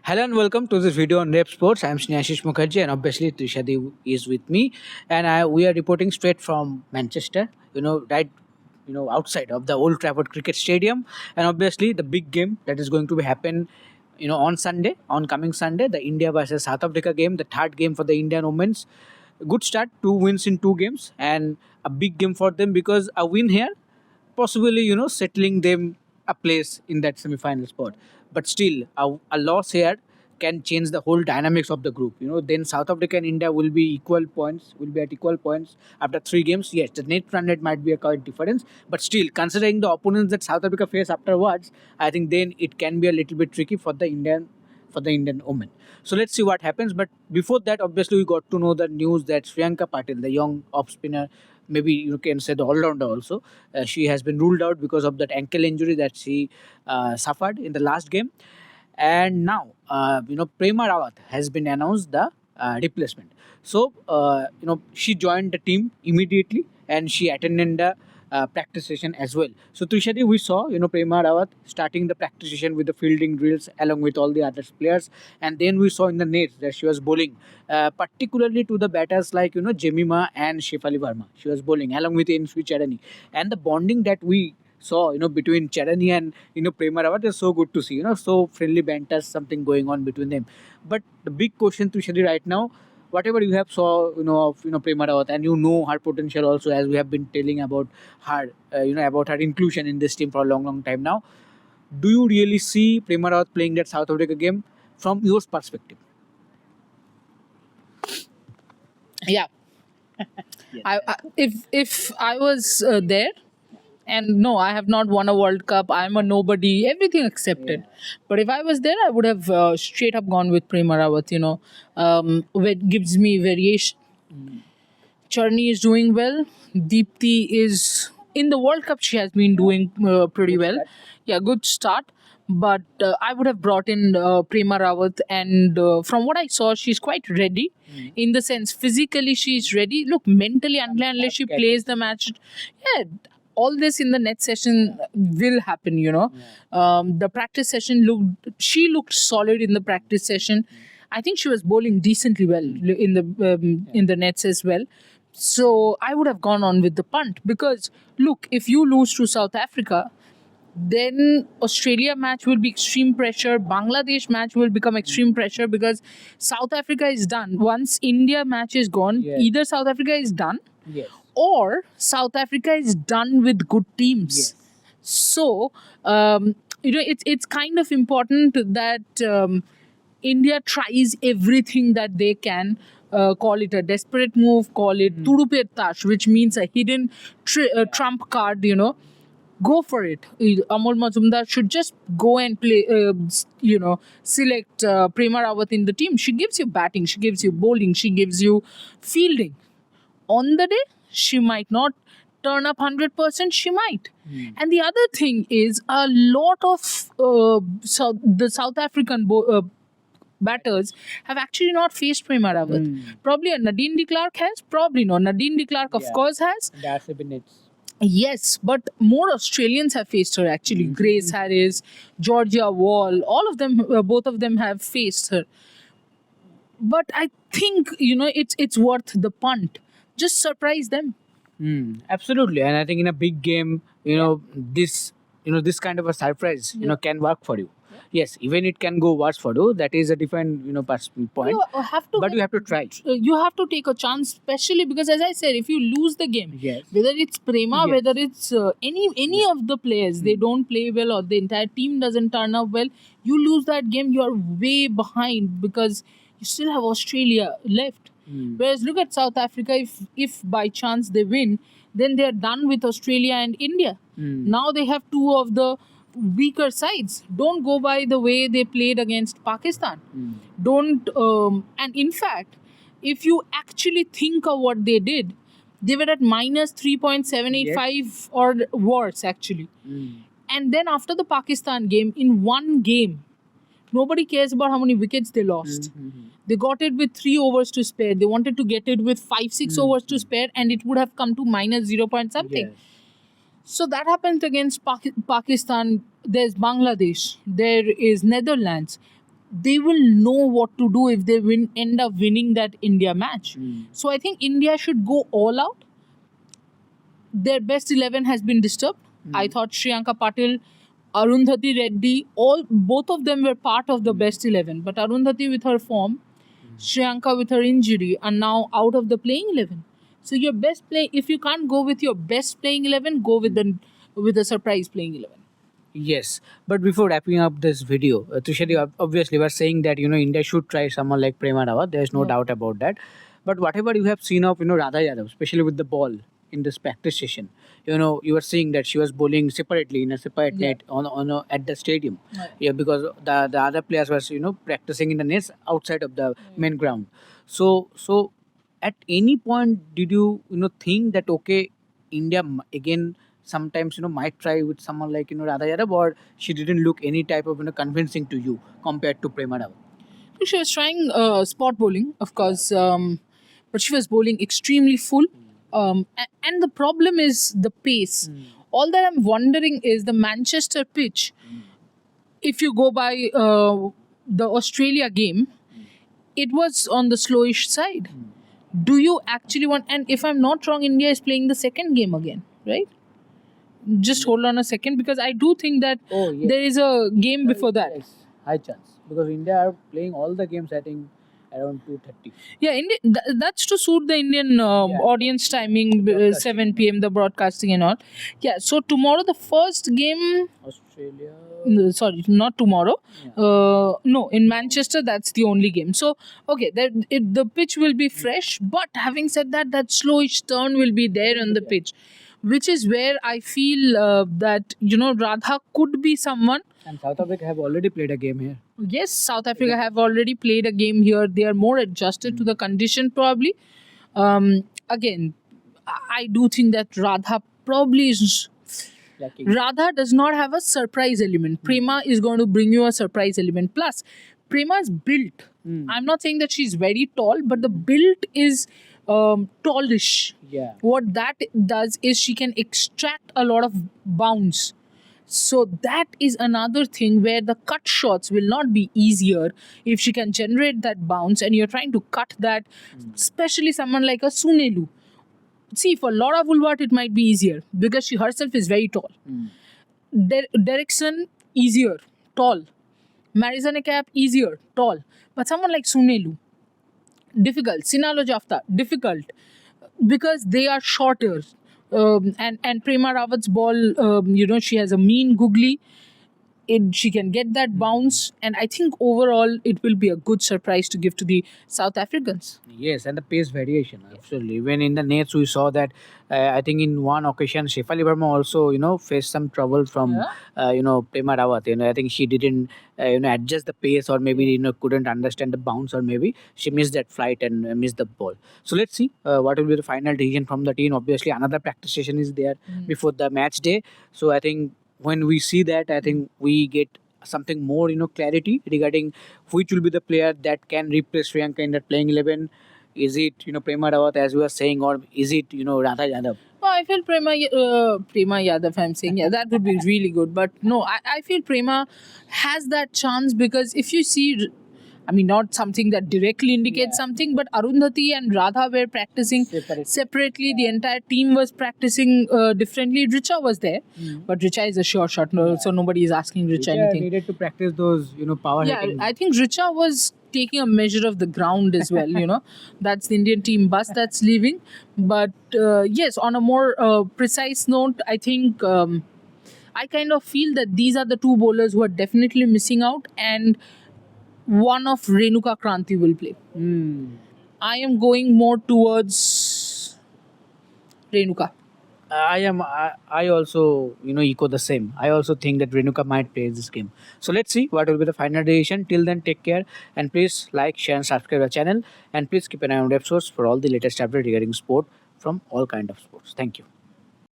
Hello and welcome to this video on Revsportz. I am Snehasis Mukherjee and obviously Trisha is with me, and we are reporting straight from Manchester. Right, outside of the Old Trafford Cricket Stadium, and obviously the big game that is going to be happen. On Sunday, on coming Sunday, the India versus South Africa game, the third game for the Indian women's. Good start, 2 wins in 2 games, and a big game for them because a win here possibly settling them a place in that semi-final spot, but still a loss here can change the whole dynamics of the group. Then South Africa and India will be at equal points after 3 games. Yes, the net run rate might be a quite difference, but still considering the opponents that South Africa face afterwards, I think then it can be a little bit tricky for the Indian women. So let's see what happens. But before that, obviously, we got to know the news that Shreyanka Patil, the young off spinner, maybe you can say the all-rounder also, she has been ruled out because of that ankle injury that she suffered in the last game. And now, Prema Rawat has been announced the replacement. So, she joined the team immediately and she attended the practice session as well. So, Trisha, we saw, Prema Rawat starting the practice session with the fielding drills along with all the other players. And then we saw in the nets that she was bowling, particularly to the batters like, Jemima and Shefali Verma. She was bowling along with Insui Charani. And the bonding that we saw, between Charani and, Prema Rawat is so good to see, so friendly banter, something going on between them. But the big question to Shadi right now, whatever you have saw, of, Prema Rawat, and her potential also, as we have been telling about her, about her inclusion in this team for a long, long time now. Do you really see Prema Rawat playing that South Africa game from your perspective? Yeah. If I was there, and no, I have not won a World Cup. I'm a nobody. Everything accepted. But if I was there, I would have straight up gone with Prema Rawat. It gives me variation. Charni is doing well. Deepti is in the World Cup. She has been doing pretty well. Yeah, good start. But I would have brought in Prema Rawat, and from what I saw, she's quite ready. In the sense, physically she's ready. Look, mentally, unless she plays the match, yeah, all this in the net session will happen. The practice session she looked solid in the practice session. I think she was bowling decently well in the nets as well. So I would have gone on with the punt because look, if you lose to South Africa, then Australia match will be extreme pressure. Bangladesh match will become extreme pressure because South Africa is done. Once India match is gone, either South Africa is done, or South Africa is done with good teams. So, it's kind of important that India tries everything that they can. Call it a desperate move, call it Turupet Tash, which means a hidden trump card, Go for it. Amol Majumdar should just go and play, select Prema Rawat in the team. She gives you batting, she gives you bowling, she gives you fielding. On the day, she might not turn up 100%, she might. And the other thing is a lot of the South African batters have actually not faced Prema Rawat. Probably a Nadine de Klerk has, probably no. Nadine de Klerk, of course, has. That's a bit. Yes, but more Australians have faced her actually. Grace Harris, Georgia Wall, all of them, both of them have faced her. But I think, it's worth the punt. Just surprise them. Absolutely, and I think in a big game, this kind of a surprise, can work for you. Yes, even it can go worse for you. That is a different, point. You have to, but you have to try. You have to take a chance, especially because, as I said, if you lose the game, whether it's Prema, whether it's any of the players, they don't play well or the entire team doesn't turn up well, you lose that game, you are way behind because you still have Australia left. Whereas look at South Africa, if by chance they win, then they're done with Australia and India. Now they have two of the weaker sides. Don't go by the way they played against Pakistan. Don't and in fact, if you actually think of what they did, they were at minus 3.785 or worse actually. And then after the Pakistan game, in one game, nobody cares about how many wickets they lost. They got it with 3 overs to spare. They wanted to get it with 5-6 overs to spare, and it would have come to minus 0 point something. So that happened against Pakistan. There's Bangladesh. There is Netherlands. they will know what to do if they end up winning that India match. So I think India should go all out. Their best 11 has been disturbed. I thought Shreyanka Patil, Arundhati Reddy, both of them were part of the best 11. But Arundhati with her form, Shreyanka with her injury are now out of the playing 11. So your best play, if you can't go with your best playing 11, go with the surprise playing 11. Yes, but before wrapping up this video, Trisha, you obviously were saying that India should try someone like Prema Rawat. There is no Yeah. doubt about that. But whatever you have seen of Radha Yadav, especially with the ball in this practice session, you were seeing that she was bowling separately in a separate Yeah. net at the stadium. Right. Yeah, because the other players was practicing in the nets outside of the main ground. So at any point did you think that okay, India again sometimes might try with someone like Radha Yadav, or she didn't look any type of convincing to you compared to Prema Rawat? She was trying spot bowling, of course, but she was bowling extremely full. And the problem is the pace. All that I'm wondering is the Manchester pitch. If you go by the Australia game, it was on the slowish side. Do you actually want? And if I'm not wrong, India is playing the second game again, right? Just hold on a second, because I do think that Oh, yes. there is a game before that. Yes, high chance because India are playing all the games I think around 2:30. Yeah, that's to suit the Indian audience timing, 7 p.m. the broadcasting and all. Yeah, so tomorrow the first game. Australia. Sorry, not tomorrow. No, in Manchester that's the only game. So okay, the pitch will be fresh. But having said that, that slowish turn will be there on the pitch, which is where I feel that Radha could be someone. And South Africa have already played a game here. Yes, South Africa have already played a game here. They are more adjusted to the condition probably. Again, I do think that Radha probably is. Lacking. Radha does not have a surprise element. Prema is going to bring you a surprise element. Plus, Prema's built. I'm not saying that she's very tall, but the build is tallish. Yeah. What that does is she can extract a lot of bounce. So that is another thing where the cut shots will not be easier if she can generate that bounce and you're trying to cut that, especially someone like a Sunelu. See, for Laura Woolward, it might be easier because she herself is very tall. Derrickson, easier, tall. Marizanne Cap, easier, tall. But someone like Sunelu, difficult. Sinalo Jafta, difficult because they are shorter. And Prema Rawat's ball, she has a mean googly. She can get that bounce, and I think overall it will be a good surprise to give to the South Africans. Yes, and the pace variation, absolutely. When in the nets, we saw that I think in one occasion, Shefali Verma also, faced some trouble from, Prema Rawat. I think she didn't, adjust the pace, or maybe, couldn't understand the bounce, or maybe she missed that flight and missed the ball. So let's see what will be the final decision from the team. Obviously, another practice session is there before the match day. So I think when we see that, I think we get something more, clarity regarding which will be the player that can replace Shreyanka in that playing 11. Is it, Prema Rawat, as we were saying, or is it, Radha Yadav? No, I feel Prema Yadav, I'm saying, yeah, that would be really good. But no, I feel Prema has that chance because if you see, I mean, not something that directly indicates something, but Arundhati and Radha were practicing separately. The entire team was practicing differently. Richa was there, but Richa is a sure shot, so nobody is asking Richa anything. Needed to practice those, power hitting. I think Richa was taking a measure of the ground as well. That's the Indian team bus that's leaving. But yes, on a more precise note, I think I kind of feel that these are the two bowlers who are definitely missing out, and one of Renuka Kranti will play. I am going more towards Renuka. I also echo the same. I also think that Renuka might play this game. So let's see what will be the final decision. Till then, take care and please like, share and subscribe our channel, and please keep an eye on Revsportz for all the latest updates regarding sport from all kind of sports. Thank you.